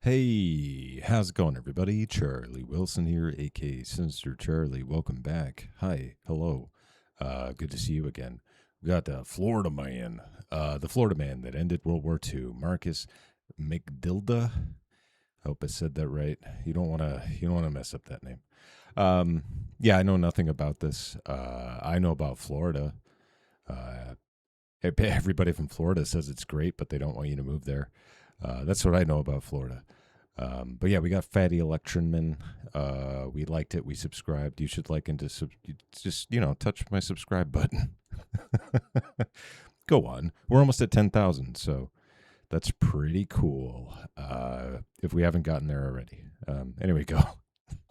Hey, how's it going, everybody? Charlie Wilson here, aka Sinister Charlie. Welcome back. Hi, hello. Good to see you again. We got the Florida man, that ended World War II, Marcus McDilda. I hope I said that right. You don't want to mess up that name. Yeah, I know nothing about this. I know about Florida. Everybody from Florida says it's great, but they don't want you to move there. That's what I know about Florida. But yeah, we got Fatty Electrician. We liked it. We subscribed. You should like and just touch my subscribe button. Go on. We're almost at 10,000, so that's pretty cool. If we haven't gotten there already. Anyway, go.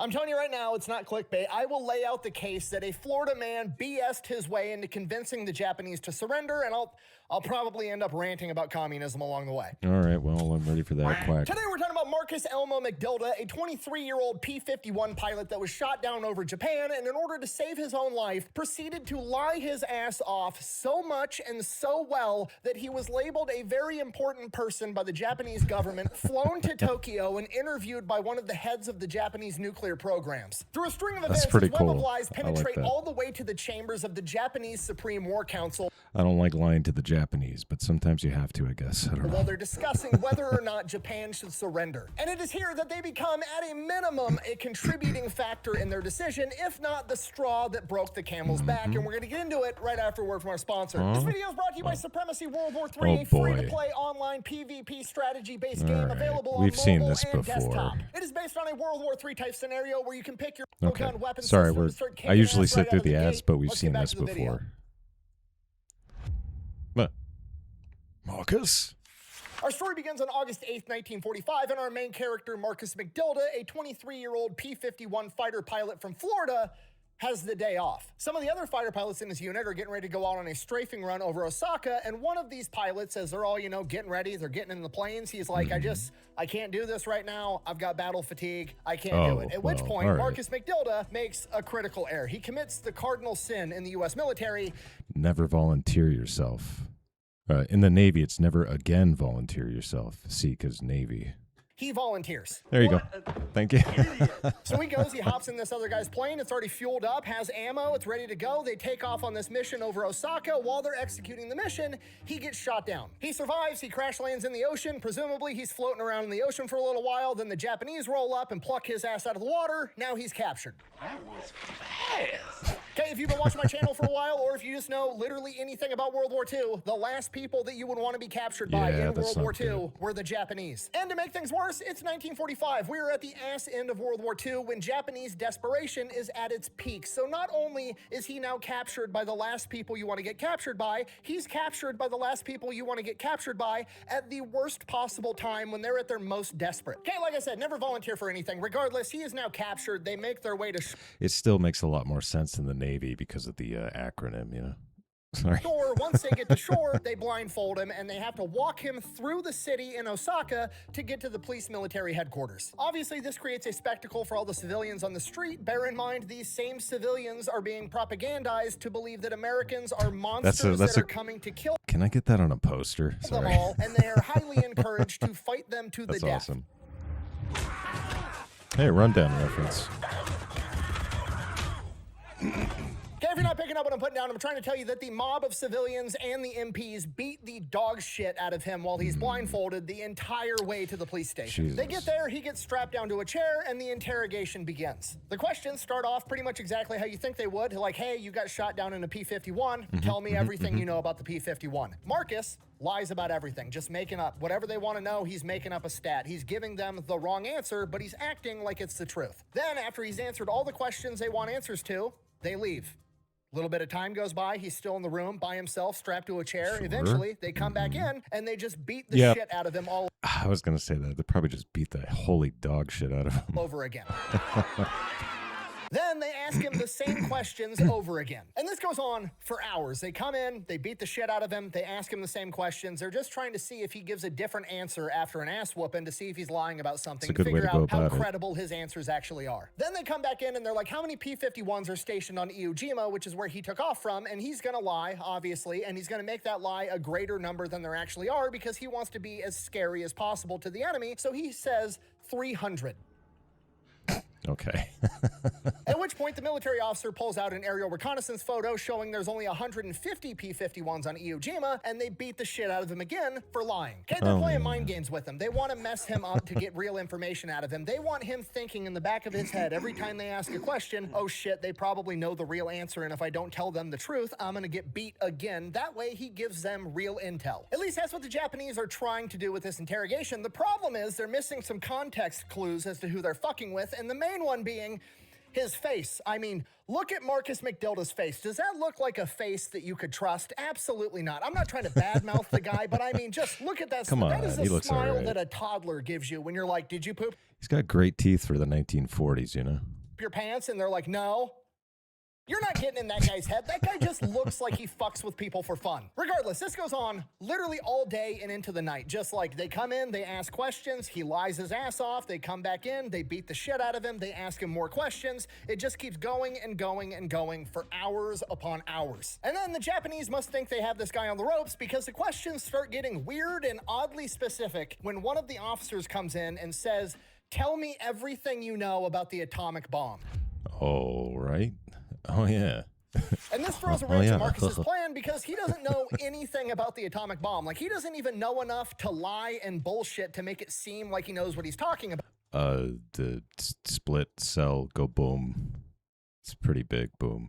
I'm telling you right now, it's not clickbait. I will lay out the case that a Florida man BS'd his way into convincing the Japanese to surrender, and I'll probably end up ranting about communism along the way. All right, well, I'm ready for that. Quack. Today we're talking about Marcus Elmo McDilda, a 23-year-old P-51 pilot that was shot down over Japan, and in order to save his own life, proceeded to lie his ass off so much and so well that he was labeled a very important person by the Japanese government, flown to Tokyo, and interviewed by one of the heads of the Japanese nuclear programs. Through a string of events, his web of lies penetrate all the way to the chambers of the Japanese Supreme War Council. I don't like lying to the Japanese, but sometimes you have to, I guess. I don't know. While they're discussing whether or not Japan should surrender. And it is here that they become, at a minimum, a contributing factor in their decision, if not the straw that broke the camel's back. And we're going to get into it right after a word from our sponsor. This video is brought to you by Supremacy World War III, a free-to-play online PvP strategy-based game available on mobile and desktop. It is based on a World War III type scenario where you can pick your gun weapon system. I usually sit through the ads, but we've seen this before. What? Marcus? Our story begins on August 8th, 1945, and our main character, Marcus McDilda, a 23-year-old P-51 fighter pilot from Florida, has the day off. Some of the other fighter pilots in his unit are getting ready to go out on a strafing run over Osaka, and one of these pilots, as they're all, getting ready, they're getting in the planes, he's like, I can't do this right now. I've got battle fatigue. I can't do it. At which point, Marcus McDilda makes a critical error. He commits the cardinal sin in the U.S. military. Never volunteer yourself. In the Navy, it's never again volunteer yourself. See, because Navy. He volunteers. There you go. Thank you. So he goes, he hops in this other guy's plane. It's already fueled up, has ammo, it's ready to go. They take off on this mission over Osaka. While they're executing the mission, he gets shot down. He survives, he crash lands in the ocean. Presumably, he's floating around in the ocean for a little while. Then the Japanese roll up and pluck his ass out of the water. Now he's captured. That was fast. Okay, if you've been watching my channel for a while, or if you just know literally anything about World War II, the last people that you would want to be captured by in World War II were the Japanese. And to make things worse, it's 1945. We are at the ass end of World War II when Japanese desperation is at its peak. So not only is he now captured by the last people you want to get captured by, he's captured by the last people you want to get captured by at the worst possible time when they're at their most desperate. Okay, like I said, never volunteer for anything. Regardless, he is now captured. They make their way to... It still makes a lot more sense than the Navy because of the acronym, Sorry. Shore. Once they get to shore, they blindfold him, and they have to walk him through the city in Osaka to get to the police military headquarters. Obviously, this creates a spectacle for all the civilians on the street. Bear in mind, these same civilians are being propagandized to believe that Americans are monsters that are coming to kill Can I get that on a poster? them all, and they are highly encouraged to fight them to the death. That's awesome. Hey, rundown reference. Okay, if you're not picking up what I'm putting down, I'm trying to tell you that the mob of civilians and the MPs beat the dog shit out of him while he's blindfolded the entire way to the police station. Jesus. They get there, he gets strapped down to a chair, and the interrogation begins. The questions start off pretty much exactly how you think they would. Like, hey, you got shot down in a P-51. Tell me everything you know about the P-51. Marcus lies about everything, just making up. Whatever they want to know, he's making up a stat. He's giving them the wrong answer, but he's acting like it's the truth. Then, after he's answered all the questions they want answers to, they leave. A little bit of time goes by. He's still in the room by himself, strapped to a chair. Sure. Eventually, they come back in, and they just beat the shit out of him all I was going to say that. They probably just beat the holy dog shit out of him. over again. Then they ask him the same questions over again. And this goes on for hours. They come in, they beat the shit out of him, they ask him the same questions. They're just trying to see if he gives a different answer after an ass whooping to see if he's lying about something, to figure out how credible his answers actually are. Then they come back in and they're like, how many P-51s are stationed on Iwo Jima, which is where he took off from, and he's gonna lie, obviously, and he's gonna make that lie a greater number than there actually are because he wants to be as scary as possible to the enemy, so he says 300. Okay. At which point, the military officer pulls out an aerial reconnaissance photo showing there's only 150 P-51s on Iwo Jima, and they beat the shit out of him again for lying. Okay, they're playing mind games with him. They want to mess him up to get real information out of him. They want him thinking in the back of his head every time they ask a question, oh shit, they probably know the real answer, and if I don't tell them the truth, I'm gonna get beat again. That way, he gives them real intel. At least that's what the Japanese are trying to do with this interrogation. The problem is they're missing some context clues as to who they're fucking with, and the main one being his face. I mean, look at Marcus McDilda's face. Does that look like a face that you could trust? Absolutely not. I'm not trying to badmouth the guy, but I mean, just look at that. Come on, that is a he looks smile all right. that a toddler gives you when you're like, did you poop He's got great teeth for the 1940s, you know? your pants? And they're like, no. You're not getting in that guy's head. That guy just looks like he fucks with people for fun. Regardless, this goes on literally all day and into the night. Just like they come in, they ask questions, he lies his ass off, they come back in, they beat the shit out of him, they ask him more questions. It just keeps going and going and going for hours upon hours. And then the Japanese must think they have this guy on the ropes because the questions start getting weird and oddly specific when one of the officers comes in and says, tell me everything you know about the atomic bomb. Oh, right. Oh, yeah. And this throws a wrench in Marcus's plan because he doesn't know anything about the atomic bomb. Like, he doesn't even know enough to lie and bullshit to make it seem like he knows what he's talking about. The split cell go boom. It's pretty big boom.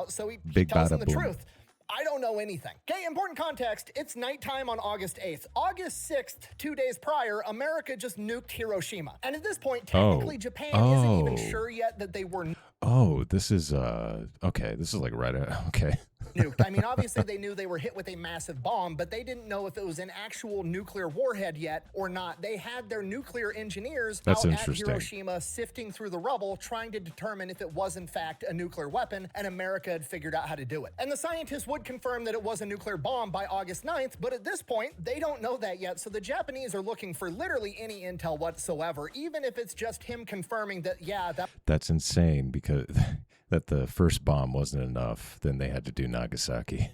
So he tells them the truth. I don't know anything. Okay, important context. It's nighttime on August 8th. August 6th, 2 days prior, America just nuked Hiroshima. And at this point, technically, Japan isn't even sure yet that they were Oh, this is, okay, this is like right out, okay. nuked. I mean, obviously they knew they were hit with a massive bomb, but they didn't know if it was an actual nuclear warhead yet or not. They had their nuclear engineers out at Hiroshima sifting through the rubble, trying to determine if it was in fact a nuclear weapon, and America had figured out how to do it. And the scientists would confirm that it was a nuclear bomb by August 9th, but at this point, they don't know that yet, so the Japanese are looking for literally any intel whatsoever, even if it's just him confirming that, yeah, that's insane because that the first bomb wasn't enough. Then they had to do Nagasaki.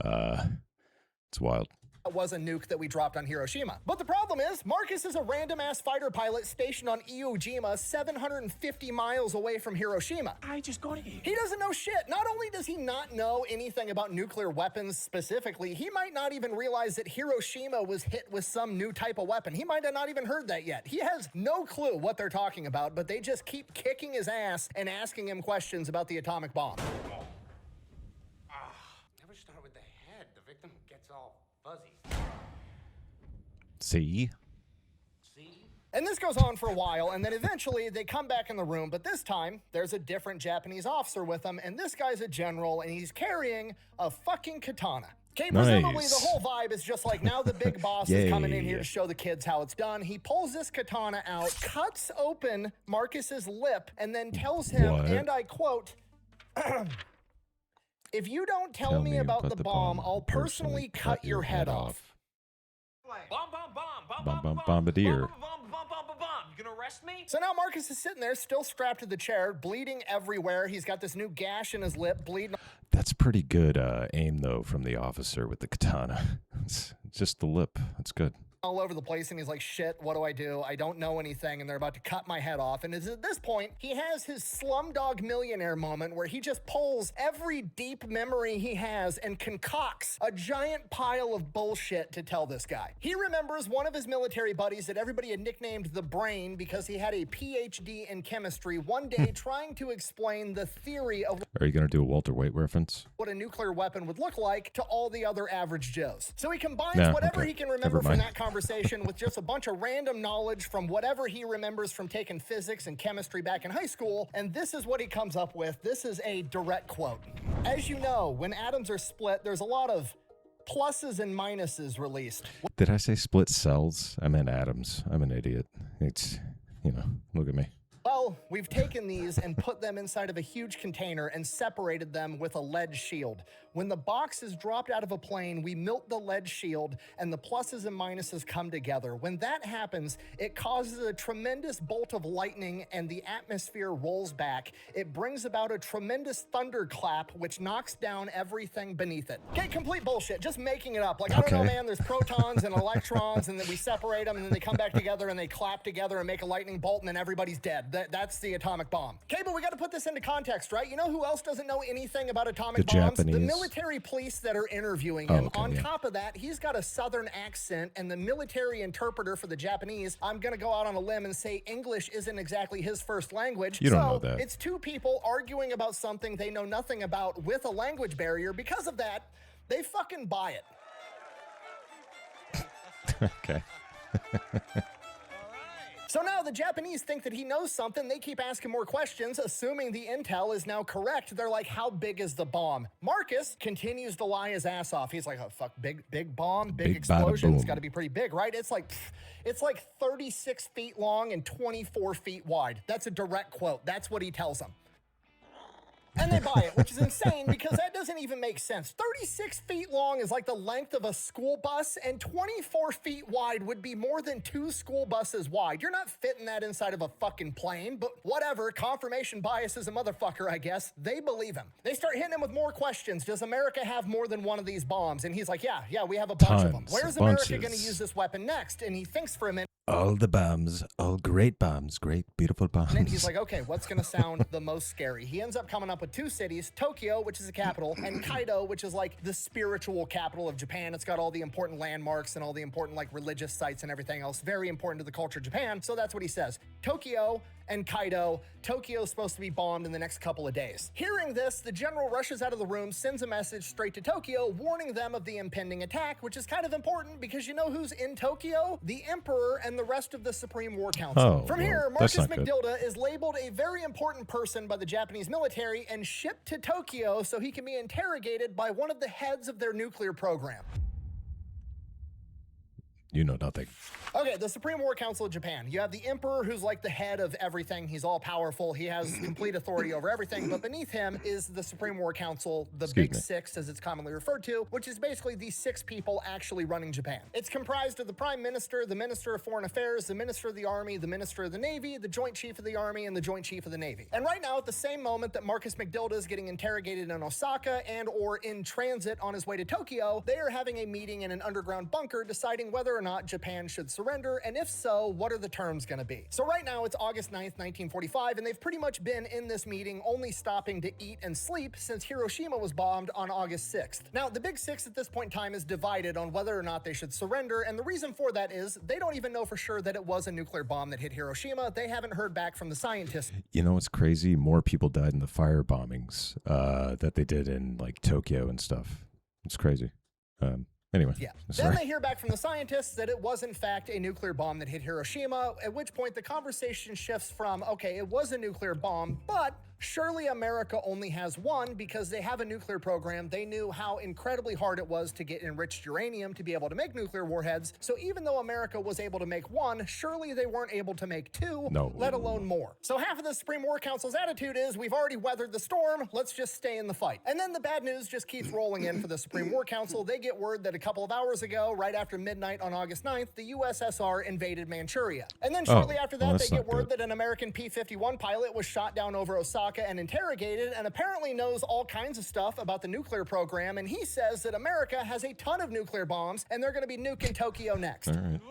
It's wild. It was a nuke that we dropped on Hiroshima. But the problem is, Marcus is a random-ass fighter pilot stationed on Iwo Jima, 750 miles away from Hiroshima. I just got it. He doesn't know shit. Not only does he not know anything about nuclear weapons specifically, he might not even realize that Hiroshima was hit with some new type of weapon. He might have not even heard that yet. He has no clue what they're talking about, but they just keep kicking his ass and asking him questions about the atomic bomb. Never start with the head. The victim gets all fuzzy. See? And this goes on for a while, and then eventually they come back in the room, but this time there's a different Japanese officer with them, and this guy's a general, and he's carrying a fucking katana. Okay, presumably the whole vibe is just like, now the big boss is coming in here to show the kids how it's done. He pulls this katana out, cuts open Marcus's lip, and then tells him, and I quote, if you don't tell me about the bomb, I'll personally cut your head off. Bombardier. You gonna arrest me? So now Marcus is sitting there, still strapped to the chair, bleeding everywhere. He's got this new gash in his lip, bleeding. That's pretty good aim, though, from the officer with the katana. It's just the lip. That's good. All over the place, and he's like, shit, what do? I don't know anything, and they're about to cut my head off. And at this point, he has his Slumdog Millionaire moment where he just pulls every deep memory he has and concocts a giant pile of bullshit to tell this guy. He remembers one of his military buddies that everybody had nicknamed the Brain because he had a PhD in chemistry one day trying to explain the theory of Are you going to do a Walter White reference? what a nuclear weapon would look like to all the other average Joes. So he combines whatever he can remember from that conversation with just a bunch of random knowledge from whatever he remembers from taking physics and chemistry back in high school, and this is what he comes up with. This is a direct quote. As you know, when atoms are split, there's a lot of pluses and minuses released. Did I say split cells? I meant atoms. I'm an idiot. It's, you know, look at me. Well, Well, we've taken these and put them inside of a huge container and separated them with a lead shield. When the box is dropped out of a plane, we melt the lead shield and the pluses and minuses come together. When that happens, it causes a tremendous bolt of lightning and the atmosphere rolls back. It brings about a tremendous thunderclap, which knocks down everything beneath it. Okay, complete bullshit, just making it up. Like, I don't know, man, there's protons and electrons, and then we separate them, and then they come back together, and they clap together and make a lightning bolt, and then everybody's dead. That's the atomic bomb. Okay, but we got to put this into context, right? You know who else doesn't know anything about atomic bombs? Japanese. The military police that are interviewing him. On top of that, he's got a southern accent, and the military interpreter for the Japanese, I'm going to go out on a limb and say English isn't exactly his first language. You don't know that. It's two people arguing about something they know nothing about with a language barrier. Because of that, they fucking buy it. Okay. So now the Japanese think that he knows something. They keep asking more questions, assuming the intel is now correct. They're like, how big is the bomb? Marcus continues to lie his ass off. He's like, oh, fuck, big bomb, big explosion. It's got to be pretty big, right? It's like 36 feet long and 24 feet wide. That's a direct quote. That's what he tells them. And they buy it, which is insane because that doesn't even make sense. 36 feet long is like the length of a school bus, and 24 feet wide would be more than 2 school buses wide. You're not fitting that inside of a fucking plane, but whatever. Confirmation bias is a motherfucker, I guess. They believe him. They start hitting him with more questions. Does America have more than one of these bombs? And he's like, yeah, we have a bunch of them. Where's America going to use this weapon next? And he thinks for a minute. All the bombs, all great bombs, great, beautiful bombs. And then he's like, okay, what's going to sound the most scary? He ends up coming up with 2 cities, Tokyo, which is the capital, and Kaido, which is like the spiritual capital of Japan. It's got all the important landmarks and all the important like religious sites and everything else. Very important to the culture of Japan. So that's what he says. Tokyo and Kaido. Tokyo's supposed to be bombed in the next couple of days. Hearing this, the general rushes out of the room, sends a message straight to Tokyo, warning them of the impending attack, which is kind of important because you know who's in Tokyo? The Emperor and the rest of the Supreme War Council. From here, Marcus McDilda is labeled a very important person by the Japanese military and shipped to Tokyo so he can be interrogated by one of the heads of their nuclear program. You know nothing. Okay, the Supreme War Council of Japan. You have the Emperor, who's like the head of everything. He's all powerful. He has complete authority over everything. But beneath him is the Supreme War Council, the Big Six, as it's commonly referred to, which is basically the 6 people actually running Japan. It's comprised of the Prime Minister, the Minister of Foreign Affairs, the Minister of the Army, the Minister of the Navy, the Joint Chief of the Army, and the Joint Chief of the Navy. And right now, at the same moment that Marcus McDilda is getting interrogated in Osaka and or in transit on his way to Tokyo, they are having a meeting in an underground bunker deciding whether or not Japan should surrender, and if so, what are the terms going to be? So right now, it's August 9th, 1945, and they've pretty much been in this meeting only stopping to eat and sleep since Hiroshima was bombed on August 6th. Now, the Big Six at this point in time is divided on whether or not they should surrender, and the reason for that is they don't even know for sure that it was a nuclear bomb that hit Hiroshima. They haven't heard back from the scientists. You know what's crazy? More people died in the fire bombings that they did in like Tokyo and stuff. It's crazy. Anyway. Yeah. Sorry. Then they hear back from the scientists that it was in fact a nuclear bomb that hit Hiroshima, at which point the conversation shifts from, okay, it was a nuclear bomb, but surely America only has one because they have a nuclear program. They knew how incredibly hard it was to get enriched uranium to be able to make nuclear warheads. So even though America was able to make one, surely they weren't able to make 2, let alone more. So half of the Supreme War Council's attitude is, we've already weathered the storm, let's just stay in the fight. And then the bad news just keeps rolling in for the Supreme War Council. They get word that a couple of hours ago, right after midnight on August 9th, the USSR invaded Manchuria. And then shortly after that, they get word that an American P-51 pilot was shot down over Osaka and interrogated, and apparently knows all kinds of stuff about the nuclear program, and he says that America has a ton of nuclear bombs and they're going to be nuking Tokyo next. All right.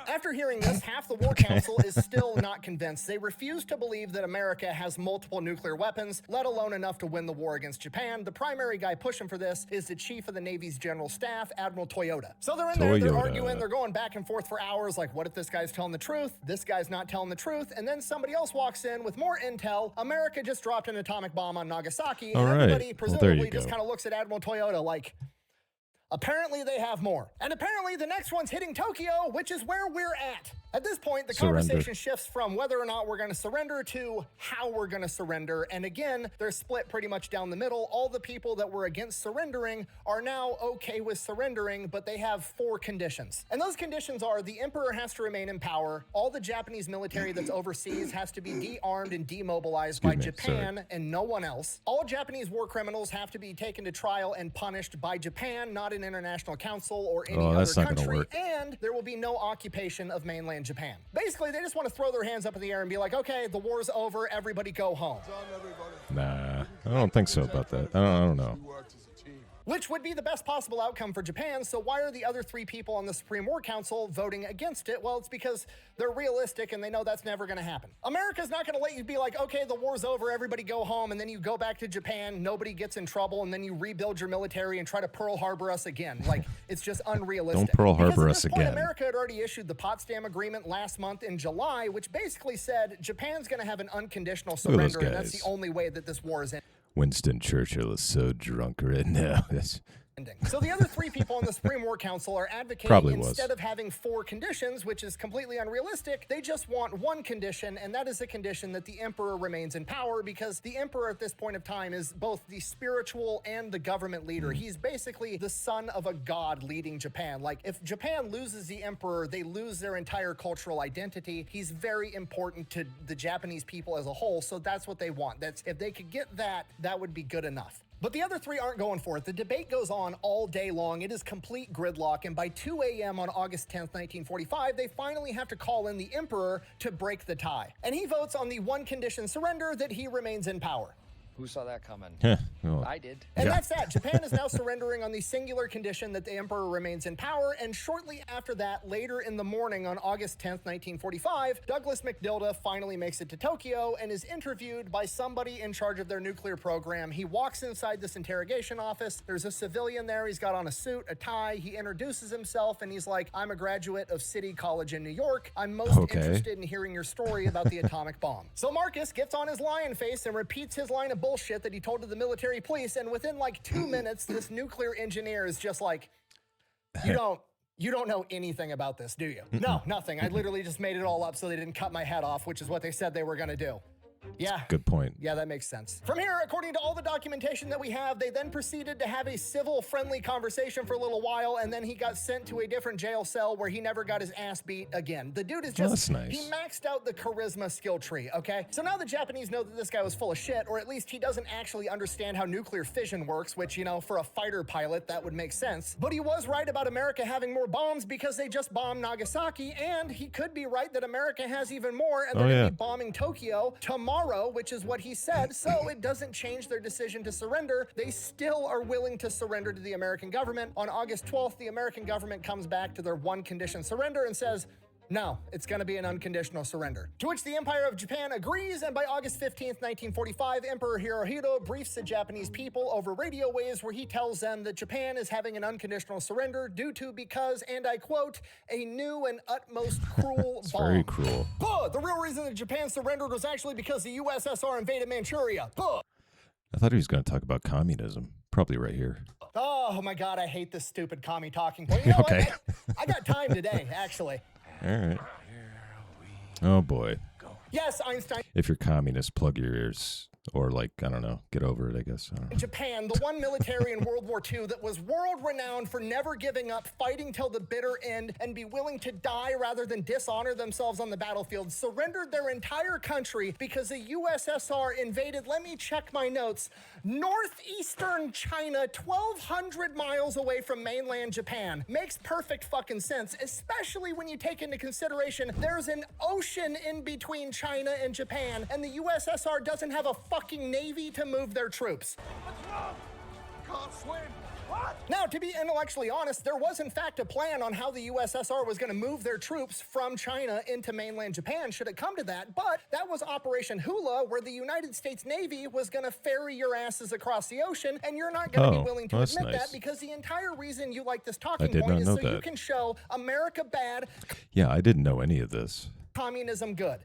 After hearing this, half the War Council is still not convinced. They refuse to believe that America has multiple nuclear weapons, let alone enough to win the war against Japan. The primary guy pushing for this is the Chief of the Navy's General Staff, Admiral Toyota. So they're in there, they're arguing, they're going back and forth for hours, like, what if this guy's telling the truth? This guy's not telling the truth. And then somebody else walks in with more intel. America just dropped an atomic bomb on Nagasaki, and everybody presumably just kind of looks at Admiral Toyota like, Apparently they have more. And apparently the next one's hitting Tokyo, which is where we're at. At this point, the conversation shifts from whether or not we're going to surrender to how we're going to surrender. And again, they're split pretty much down the middle. All the people that were against surrendering are now okay with surrendering, but they have 4 conditions. And those conditions are: the emperor has to remain in power, all the Japanese military that's overseas has to be de-armed and demobilized by Japan and no one else. All Japanese war criminals have to be taken to trial and punished by Japan, not an international council or any other country. And there will be no occupation of mainland Japan. Basically, they just want to throw their hands up in the air and be like, okay, the war's over, everybody go home. Nah, I don't think so about that. I don't know. Which would be the best possible outcome for Japan. So why are the other 3 people on the Supreme War Council voting against it? Well, it's because they're realistic and they know that's never going to happen. America's not going to let you be like, okay, the war's over, everybody go home, and then you go back to Japan, nobody gets in trouble, and then you rebuild your military and try to Pearl Harbor us again. Like, it's just unrealistic. Don't Pearl Harbor us again. America had already issued the Potsdam Agreement last month in July, which basically said Japan's going to have an unconditional surrender, and that's the only way that this war is ending. Winston Churchill is so drunk right now. So the other 3 people on the Supreme War Council are advocating instead of having 4 conditions, which is completely unrealistic, they just want 1 condition, and that is the condition that the emperor remains in power, because the emperor at this point of time is both the spiritual and the government leader. He's basically the son of a god leading Japan. Like, if Japan loses the emperor, they lose their entire cultural identity. He's very important to the Japanese people as a whole, so that's what they want. If they could get that, that would be good enough. But the other 3 aren't going for it. The debate goes on all day long. It is complete gridlock, and by 2 a.m. on August 10th, 1945, they finally have to call in the emperor to break the tie. And he votes on the 1 condition surrender, that he remains in power. Who saw that coming? Well, I did. And that's that. Japan is now surrendering on the singular condition that the emperor remains in power, and shortly after that, later in the morning on August 10th, 1945, Douglas McDilda finally makes it to Tokyo and is interviewed by somebody in charge of their nuclear program. He walks inside this interrogation office. There's a civilian there. He's got on a suit, a tie. He introduces himself, and he's like, I'm a graduate of City College in New York. I'm most interested in hearing your story about the atomic bomb. So Marcus gets on his lion face and repeats his line of bullshit that he told to the military police, and within like 2 minutes, this nuclear engineer is just like, you don't know anything about this, do you? No, nothing. I literally just made it all up so they didn't cut my head off, which is what they said they were going to do. Yeah. Good point. Yeah, that makes sense. From here, according to all the documentation that we have, they then proceeded to have a civil, friendly conversation for a little while, and then he got sent to a different jail cell where he never got his ass beat again. The dude is just, that's nice. He maxed out the charisma skill tree, okay? So now the Japanese know that this guy was full of shit, or at least he doesn't actually understand how nuclear fission works, which, you know, for a fighter pilot, that would make sense. But he was right about America having more bombs because they just bombed Nagasaki, and he could be right that America has even more, and they're gonna be bombing Tokyo tomorrow, which is what he said, so it doesn't change their decision to surrender. They still are willing to surrender to the American government. On August 12th, the American government comes back to their 1 condition surrender and says, no, it's going to be an unconditional surrender. To which the Empire of Japan agrees, and by August 15th, 1945, Emperor Hirohito briefs the Japanese people over radio waves where he tells them that Japan is having an unconditional surrender because, and I quote, a new and utmost cruel it's bomb. Very cruel. The real reason that Japan surrendered was actually because the USSR invaded Manchuria. I thought he was going to talk about communism. Probably right here. Oh my God, I hate this stupid commie talking point. You know Okay. I got time today, actually. All right. Oh, boy. Yes, Einstein. If you're communist, plug your ears. Or, like, I don't know, get over it, I guess. I don't know. Japan, the one military in World War II that was world-renowned for never giving up, fighting till the bitter end, and be willing to die rather than dishonor themselves on the battlefield, surrendered their entire country because the USSR invaded, let me check my notes, northeastern China, 1,200 miles away from mainland Japan. Makes perfect fucking sense, especially when you take into consideration there's an ocean in between China and Japan, and the USSR doesn't have a fucking navy to move their troops. What's wrong? Can't swim. What? Now, to be intellectually honest, there was in fact a plan on how the USSR was going to move their troops from China into mainland Japan should it come to that, but that was Operation Hula, where the United States Navy was going to ferry your asses across the ocean, and you're not going to be willing to admit that because the entire reason you like this talking point is so you can show America bad. Yeah, I didn't know any of this. Communism good.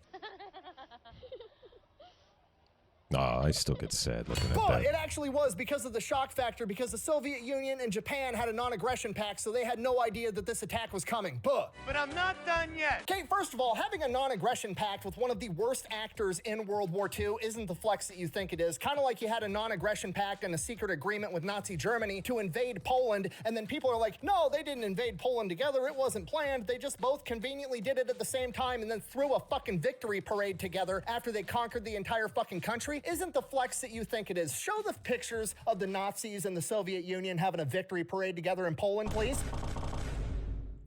I still get sad looking at But that. it actually was because of the shock factor, because the Soviet Union and Japan had a non-aggression pact, so they had no idea that this attack was coming. But I'm not done yet. okay, first of all, having a non-aggression pact with one of the worst actors in World War II isn't the flex that you think it is. Kind of like you had a non-aggression pact and a secret agreement with Nazi Germany to invade Poland, and then people are like, no, they didn't invade Poland together. It wasn't planned. They just both conveniently did it at the same time and then threw a fucking victory parade together after they conquered the entire fucking country. Isn't the flex that you think it is. Show the pictures of the Nazis and the Soviet Union having a victory parade together in Poland, please.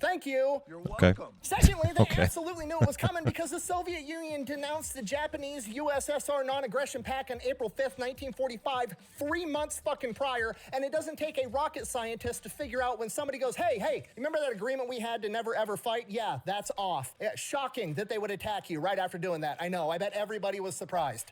Thank you. You're Okay. welcome. Secondly, they Okay. absolutely knew it was coming because the Soviet Union denounced the Japanese USSR non-aggression pact on April 5th, 1945, 3 months fucking prior, and it doesn't take a rocket scientist to figure out when somebody goes, hey, remember that agreement we had to never ever fight? Yeah, that's off. Yeah, shocking that they would attack you right after doing that. I know, I bet everybody was surprised.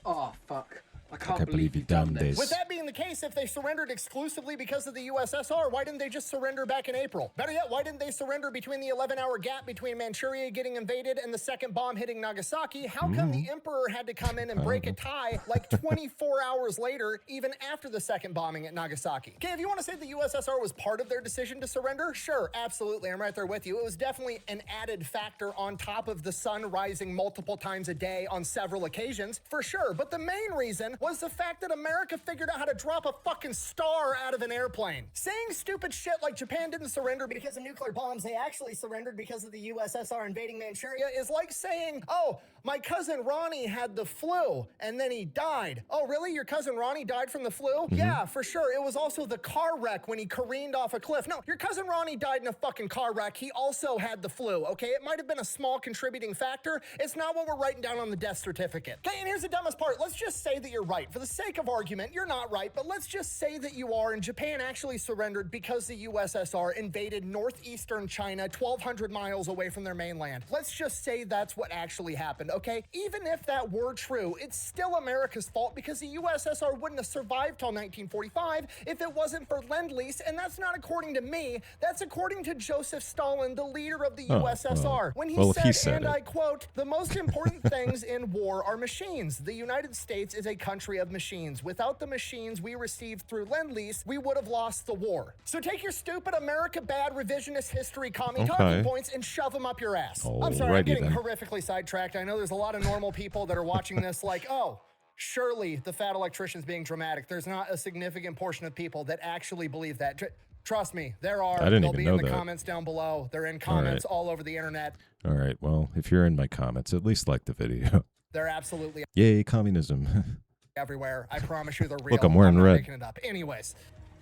Oh, fuck. I Can't can't believe you you've done done this. With that being the case, if they surrendered exclusively because of the USSR, why didn't they just surrender back in April? Better yet, why didn't they surrender between the 11-hour gap between Manchuria getting invaded and the second bomb hitting Nagasaki? How come the Emperor had to come in and break a tie like 24 hours later, even after the second bombing at Nagasaki? Okay, if you want to say the USSR was part of their decision to surrender, sure, absolutely, I'm right there with you. It was definitely an added factor on top of the sun rising multiple times a day on several occasions, for sure. But the main reason was the fact that America figured out how to drop a fucking star out of an airplane. Saying stupid shit like Japan didn't surrender because of nuclear bombs, they actually surrendered because of the USSR invading Manchuria, is like saying, oh, my cousin Ronnie had the flu and then he died. Oh, really? Your cousin Ronnie died from the flu? Yeah, for sure. It was also the car wreck when he careened off a cliff. No, your cousin Ronnie died in a fucking car wreck. He also had the flu, okay? It might have been a small contributing factor. It's not what we're writing down on the death certificate. Okay, and here's the dumbest part. Let's just say that you're right. For the sake of argument, you're not right, but let's just say that you are, and Japan actually surrendered because the USSR invaded northeastern China 1,200 miles away from their mainland. Let's just say that's what actually happened, okay? Even if that were true, it's still America's fault because the USSR wouldn't have survived till 1945 if it wasn't for Lend-Lease, and that's not according to me, that's according to Joseph Stalin, the leader of the USSR. When he if he said, said and it. I quote, the most important things in war are machines. The United States is a country of machines. Without the machines we received through Lend-Lease, we would have lost the war. So take your stupid America bad revisionist history commie talking points and shove them up your ass. I'm sorry, I'm Alrighty getting then. horrifically sidetracked. I know there's a lot of normal people that are watching this like, oh, surely the fat electrician's being dramatic. There's not a significant portion of people that actually believe that. Trust me, there are. I didn't They'll even be know in the that. comments down below. They're in comments all over the internet. All right, well, if you're in my comments, at least like the video. They're absolutely Yay, communism. everywhere. I promise you they're real. Look, I'm wearing not red. making it up. Anyways.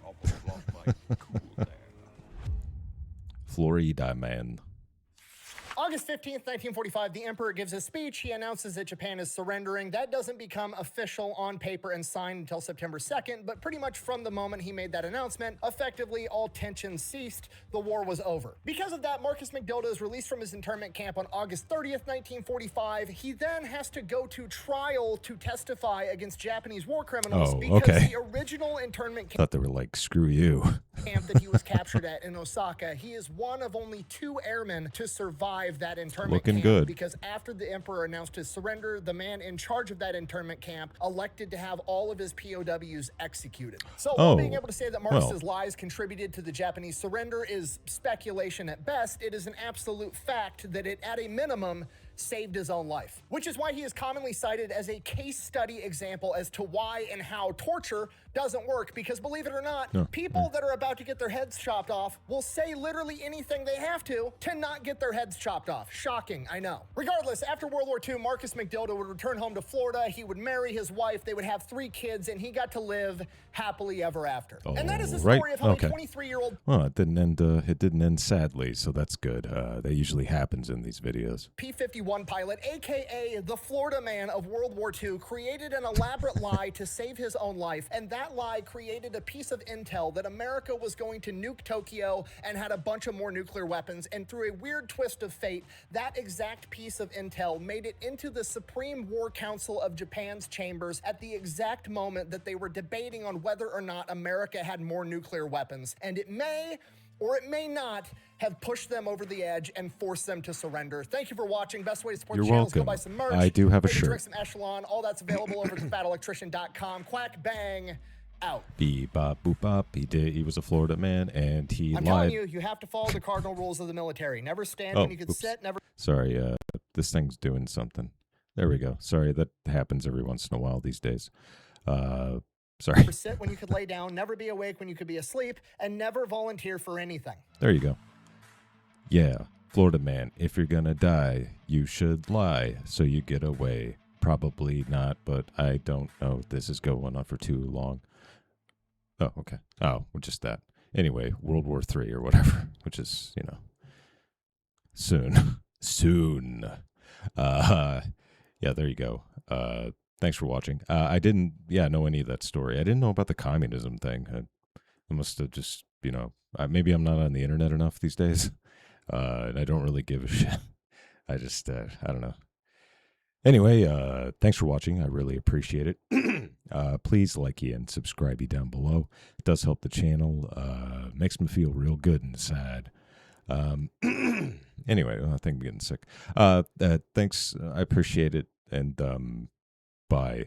Almost lost my cool there. Florida man. August 15th, 1945, the Emperor gives his speech. He announces that Japan is surrendering. That doesn't become official on paper and signed until September 2nd, but pretty much from the moment he made that announcement, effectively all tensions ceased. The war was over. Because of that, Marcus McDilda is released from his internment camp on August 30th, 1945. He then has to go to trial to testify against Japanese war criminals Oh, because okay. the original internment camp Thought they were like, screw you. that he was captured at in Osaka. He is one of only 2 airmen to survive that internment Looking camp good. because after the Emperor announced his surrender, the man in charge of that internment camp elected to have all of his POWs executed. So while being able to say that Marcus's lies contributed to the Japanese surrender is speculation at best, it is an absolute fact that it, at a minimum, saved his own life, which is why he is commonly cited as a case study example as to why and how torture doesn't work, because believe it or not, people that are about to get their heads chopped off will say literally anything they have to not get their heads chopped off. Shocking, I know. Regardless, after World War II, Marcus McDilda would return home to Florida, he would marry his wife, they would have 3 kids, and he got to live happily ever after. And that is the story of how a 23-year-old Well, it didn't end sadly, so that's good. That usually happens in these videos. P-51 pilot, aka the Florida man of World War II, created an elaborate lie to save his own life, and that lie created a piece of intel that America was going to nuke Tokyo and had a bunch of more nuclear weapons, and through a weird twist of fate, that exact piece of intel made it into the Supreme War Council of Japan's chambers at the exact moment that they were debating on whether or not America had more nuclear weapons, and it may or it may not have pushed them over the edge and forced them to surrender. Thank you for watching. Best way to support You're the channel is go welcome. buy some merch. I do have a maybe drink shirt. some Echelon. All that's available over at thefatelectrician.com. Quack bang out. Beep bop boop bop. He was a Florida man, and he I'm lied. telling you, you have to follow the cardinal rules of the military. Never stand when you can oops. sit. Never Sorry, this thing's doing something. There we go. Sorry, that happens every once in a while these days. Sorry. sit when you could lay down. Never be awake when you could be asleep. And never volunteer for anything. There you go. Yeah, Florida man, if you're gonna die, you should lie so you get away. Probably not, but I don't know. This is going on for too long. Oh, okay. Oh, well, just that. Anyway, World War III or whatever, which is, soon. Soon. Yeah, there you go. Thanks for watching. I didn't, know any of that story. I didn't know about the communism thing. I must have just, maybe I'm not on the internet enough these days, and I don't really give a shit. I just, I don't know. Anyway, thanks for watching. I really appreciate it. Please like and subscribe down below. It does help the channel. Makes me feel real good inside. Anyway, I think I'm getting sick. Thanks. I appreciate it. And bye.